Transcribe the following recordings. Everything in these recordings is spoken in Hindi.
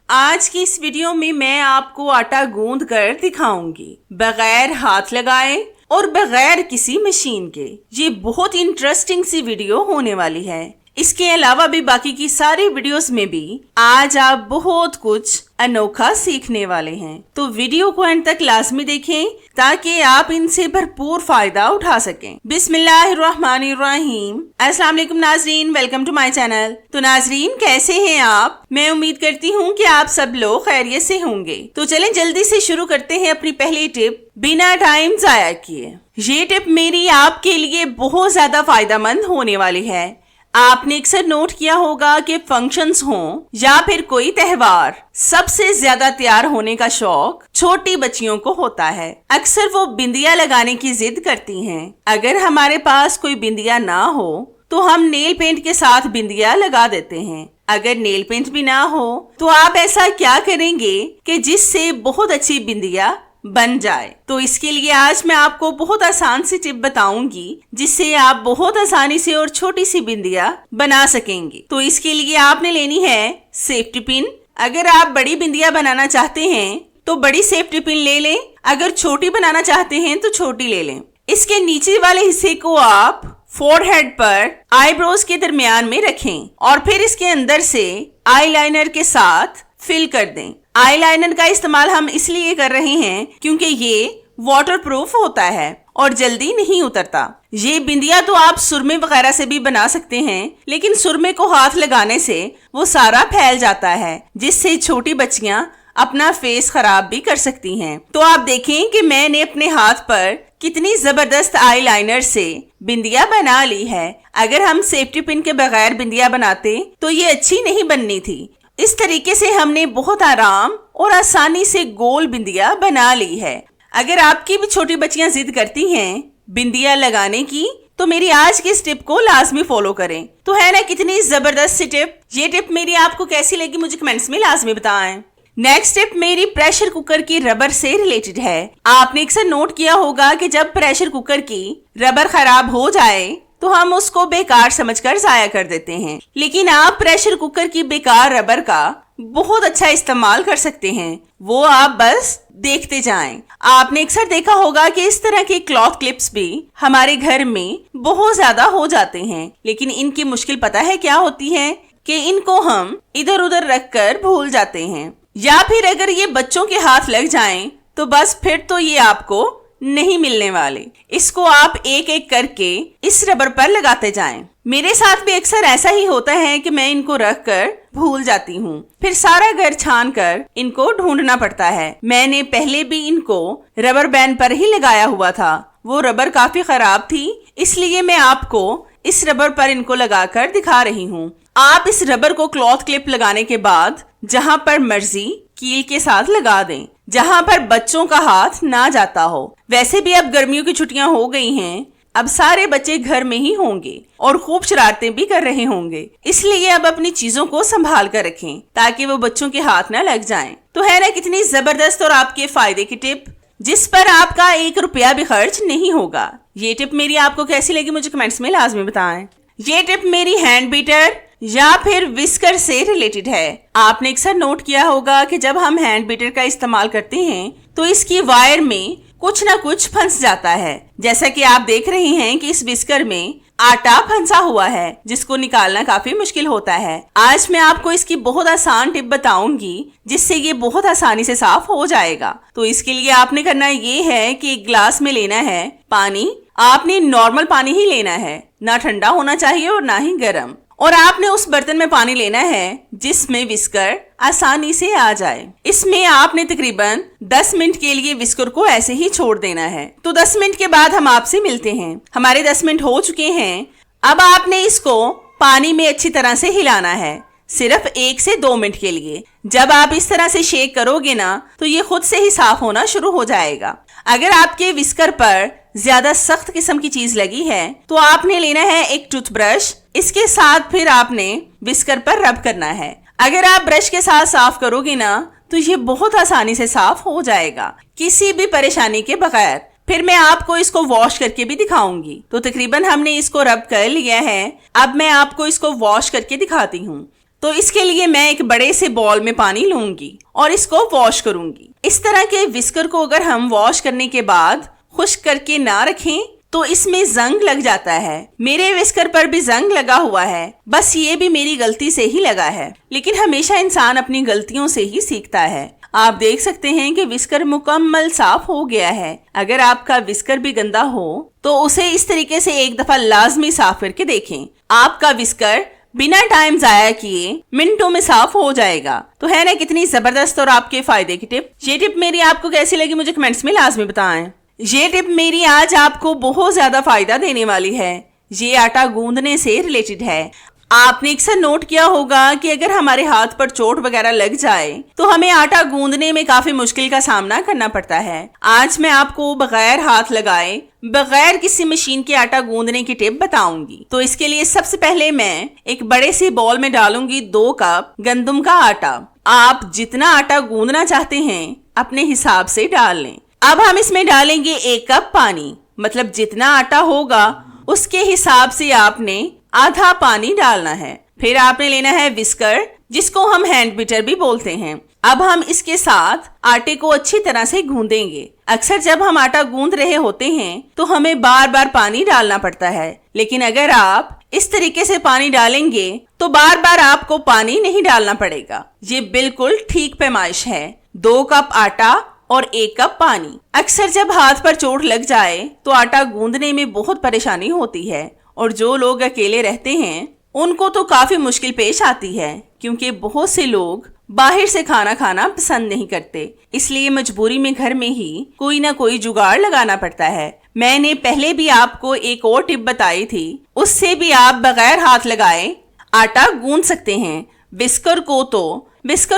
आज की इस वीडियो में मैं आपको आटा गूंद कर दिखाऊंगी बगैर हाथ लगाए और बगैर किसी मशीन के। ये बहुत इंटरेस्टिंग सी वीडियो होने वाली है। इसके अलावा भी बाकी की सारी वीडियोस में भी आज आप बहुत कुछ अनोखा सीखने वाले हैं, तो वीडियो को एंड तक लाजमी देखें ताकि आप इनसे भरपूर फायदा उठा सकें। बिस्मिल्लाहिर्रहमानिर्रहीम। अस्सलाम वालेकुम नाजरीन, वेलकम टू माय चैनल। तो नाजरीन, कैसे हैं आप? मैं उम्मीद करती हूँ कि आप सब लोग खैरियत से होंगे। तो चलें जल्दी से शुरू करते हैं अपनी पहली टिप बिना टाइम जाया किए। ये टिप मेरी आपके लिए बहुत ज्यादा फायदेमंद होने वाली है। आपने अक्सर नोट किया होगा कि फंक्शंस हों या फिर कोई त्योहार, सबसे ज्यादा तैयार होने का शौक छोटी बच्चियों को होता है। अक्सर वो बिंदिया लगाने की जिद करती हैं। अगर हमारे पास कोई बिंदिया ना हो तो हम नेल पेंट के साथ बिंदिया लगा देते हैं। अगर नेल पेंट भी ना हो तो आप ऐसा क्या करेंगे कि जिससे बहुत अच्छी बिंदिया बन जाए। तो इसके लिए आज मैं आपको बहुत आसान सी टिप बताऊंगी जिससे आप बहुत आसानी से और छोटी सी बिंदिया बना सकेंगे। तो इसके लिए आपने लेनी है सेफ्टी पिन। अगर आप बड़ी बिंदिया बनाना चाहते हैं तो बड़ी सेफ्टी पिन ले लें, अगर छोटी बनाना चाहते हैं तो छोटी ले लें। इसके नीचे वाले हिस्से को आप फोरहेड पर आईब्रोज के दरमियान में रखें और फिर इसके अंदर से आईलाइनर के साथ फिल कर दें। आईलाइनर का इस्तेमाल हम इसलिए कर रहे हैं क्योंकि ये वाटरप्रूफ होता है और जल्दी नहीं उतरता। ये बिंदिया तो आप सुरमे वगैरह से भी बना सकते हैं, लेकिन सुरमे को हाथ लगाने से वो सारा फैल जाता है, जिससे छोटी बच्चियां अपना फेस खराब भी कर सकती हैं। तो आप देखें कि मैंने अपने हाथ पर कितनी जबरदस्त आईलाइनर से बिंदिया बना ली है। अगर हम सेफ्टी पिन के बगैर बिंदिया बनाते तो ये अच्छी नहीं बननी थी। इस तरीके से हमने बहुत आराम और आसानी से गोल बिंदिया बना ली है। अगर आपकी भी छोटी बच्चियां जिद करती हैं बिंदिया लगाने की तो मेरी आज की इस टिप को लाजमी फॉलो करें। तो है ना कितनी जबरदस्त सी टिप। ये टिप मेरी आपको कैसी लगी मुझे कमेंट्स में लाजमी बताएं। नेक्स्ट टिप मेरी प्रेशर कुकर की रबर से रिलेटेड है। आपने अक्सर नोट किया होगा कि जब प्रेशर कुकर की रबर खराब हो जाए तो हम उसको बेकार समझकर जाया कर देते हैं, लेकिन आप प्रेशर कुकर की बेकार रबर का बहुत अच्छा इस्तेमाल कर सकते हैं। वो आप बस देखते जाएं। आपने अक्सर देखा होगा कि इस तरह के क्लॉथ क्लिप्स भी हमारे घर में बहुत ज्यादा हो जाते हैं, लेकिन इनकी मुश्किल पता है क्या होती है कि इनको हम इधर उधर रख कर भूल जाते हैं, या फिर अगर ये बच्चों के हाथ लग जाएं तो बस फिर तो ये आपको नहीं मिलने वाले। इसको आप एक एक करके इस रबर पर लगाते जाएं। मेरे साथ भी अक्सर ऐसा ही होता है कि मैं इनको रख कर भूल जाती हूँ, फिर सारा घर छान कर इनको ढूंढना पड़ता है। मैंने पहले भी इनको रबर बैंड पर ही लगाया हुआ था, वो रबर काफी खराब थी, इसलिए मैं आपको इस रबर पर इनको लगाकर दिखा रही हूँ। आप इस रबर को क्लॉथ क्लिप लगाने के बाद जहाँ पर मर्जी कील के साथ लगा दें, जहाँ पर बच्चों का हाथ ना जाता हो। वैसे भी अब गर्मियों की छुट्टियां हो गई हैं, अब सारे बच्चे घर में ही होंगे और खूब शरारतें भी कर रहे होंगे, इसलिए अब अपनी चीजों को संभाल कर रखें ताकि वो बच्चों के हाथ ना लग जाएं। तो है ना कितनी जबरदस्त और आपके फायदे की टिप, जिस पर आपका 1 रुपया भी खर्च नहीं होगा। ये टिप मेरी आपको कैसी लगी मुझे कमेंट्स में लाजमी बताएं। ये टिप मेरी हैंड बीटर या फिर विस्कर से रिलेटेड है। आपने अक्सर नोट किया होगा कि जब हम हैंड बीटर का इस्तेमाल करते हैं तो इसकी वायर में कुछ ना कुछ फंस जाता है। जैसा कि आप देख रहे हैं कि इस विस्कर में आटा फंसा हुआ है, जिसको निकालना काफी मुश्किल होता है। आज मैं आपको इसकी बहुत आसान टिप बताऊंगी जिससे ये बहुत आसानी से साफ हो जाएगा। तो इसके लिए आपने करना ये है कि एक ग्लास में लेना है पानी। आपने नॉर्मल पानी ही लेना है, ना ठंडा होना चाहिए और ना ही गर्म। और आपने उस बर्तन में पानी लेना है जिसमें विस्कर आसानी से आ जाए। इसमें आपने तकरीबन 10 मिनट के लिए विस्कर को ऐसे ही छोड़ देना है। तो 10 मिनट के बाद हम आपसे मिलते हैं। हमारे 10 मिनट हो चुके हैं। अब आपने इसको पानी में अच्छी तरह से हिलाना है, सिर्फ 1 से 2 मिनट के लिए। जब आप इस तरह से शेक करोगे ना तो ये खुद से ही साफ होना शुरू हो जाएगा। अगर आपके विस्कर पर ज्यादा सख्त किस्म की चीज लगी है तो आपने लेना है एक टूथब्रश। इसके साथ फिर आपने विस्कर पर रब करना है। अगर आप ब्रश के साथ साफ करोगे ना तो ये बहुत आसानी से साफ हो जाएगा, किसी भी परेशानी के बगैर। फिर मैं आपको इसको वॉश करके भी दिखाऊंगी। तो तकरीबन हमने इसको रब कर लिया है। अब मैं आपको इसको वॉश करके दिखाती हूँ। तो इसके लिए मैं एक बड़े से बॉल में पानी लूंगी और इसको वॉश करूंगी। इस तरह के विस्कर को अगर हम वॉश करने के बाद खुश्क करके ना रखें तो इसमें जंग लग जाता है। मेरे विस्कर पर भी जंग लगा हुआ है, बस ये भी मेरी गलती से ही लगा है। लेकिन हमेशा इंसान अपनी गलतियों से ही सीखता है। आप देख सकते हैं कि विस्कर मुकम्मल साफ हो गया है। अगर आपका विस्कर भी गंदा हो तो उसे इस तरीके से एक दफा लाजमी साफ करके देखें। आपका विस्कर बिना टाइम जाया किए मिनटों में साफ हो जाएगा। तो है ना कितनी जबरदस्त और आपके फायदे की टिप। ये टिप मेरी आपको कैसी लगी मुझे कमेंट्स में लाजमी बताएं। ये टिप मेरी आज आपको बहुत ज्यादा फायदा देने वाली है। ये आटा गूंदने से रिलेटेड है। आपने अक्सर नोट किया होगा कि अगर हमारे हाथ पर चोट वगैरह लग जाए तो हमें आटा गूंदने में काफी मुश्किल का सामना करना पड़ता है। आज मैं आपको बगैर हाथ लगाए, बगैर किसी मशीन के आटा गूंदने की टिप बताऊंगी। तो इसके लिए सबसे पहले मैं एक बड़े से बॉल में डालूंगी 2 कप गंदम का आटा। आप जितना आटा गूंदना चाहते हैं अपने हिसाब से डाल लें। अब हम इसमें डालेंगे 1 कप पानी, मतलब जितना आटा होगा उसके हिसाब से आपने आधा पानी डालना है। फिर आपने लेना है विस्कर, जिसको हम हैंड बीटर भी बोलते हैं। अब हम इसके साथ आटे को अच्छी तरह से गूंदेंगे। अक्सर जब हम आटा गूंद रहे होते हैं तो हमें बार बार पानी डालना पड़ता है, लेकिन अगर आप इस तरीके से पानी डालेंगे तो बार बार आपको पानी नहीं डालना पड़ेगा। ये बिल्कुल ठीक पैमाइश है। 2 कप आटा और 1 कप पानी। अक्सर जब हाथ पर चोट लग जाए तो आटा गूंदने में बहुत परेशानी होती है और जो लोग अकेले रहते हैं उनको तो काफी मुश्किल पेश आती है, क्योंकि बहुत से लोग बाहर से खाना खाना पसंद नहीं करते। इसलिए मजबूरी में घर में ही कोई ना कोई जुगाड़ लगाना पड़ता है। मैंने पहले भी आपको एक और टिप बताई थी, उससे भी आप बगैर हाथ लगाए आटा गूंद सकते हैं। विस्कर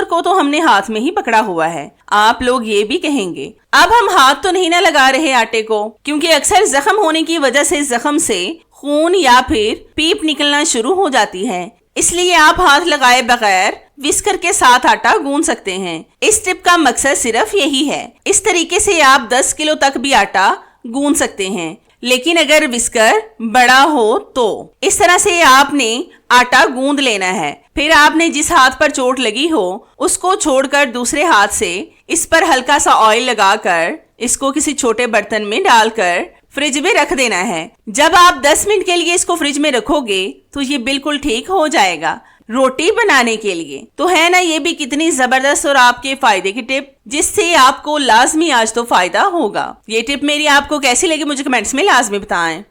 को तो हमने हाथ में ही पकड़ा हुआ है। आप लोग ये भी कहेंगे अब हम हाथ तो नहीं ना लगा रहे आटे को, क्योंकि अक्सर जख्म होने की वजह से जख्म से खून या फिर पीप निकलना शुरू हो जाती है। इसलिए आप हाथ लगाए बगैर विस्कर के साथ आटा गूंद सकते हैं। इस टिप का मकसद सिर्फ यही है। इस तरीके से आप 10 किलो तक भी आटा गूंद सकते हैं। लेकिन अगर विस्कर बड़ा हो तो इस तरह से आपने आटा गूंद लेना है। फिर आपने जिस हाथ पर चोट लगी हो उसको छोड़कर दूसरे हाथ से इस पर हल्का सा ऑयल लगाकर इसको किसी छोटे बर्तन में डालकर फ्रिज में रख देना है। जब आप 10 मिनट के लिए इसको फ्रिज में रखोगे तो ये बिल्कुल ठीक हो जाएगा रोटी बनाने के लिए। तो है ना ये भी कितनी जबरदस्त और आपके फायदे की टिप, जिससे आपको लाजमी आज तो फायदा होगा। ये टिप मेरी आपको कैसी लगी मुझे कमेंट्स में लाजमी बताएं।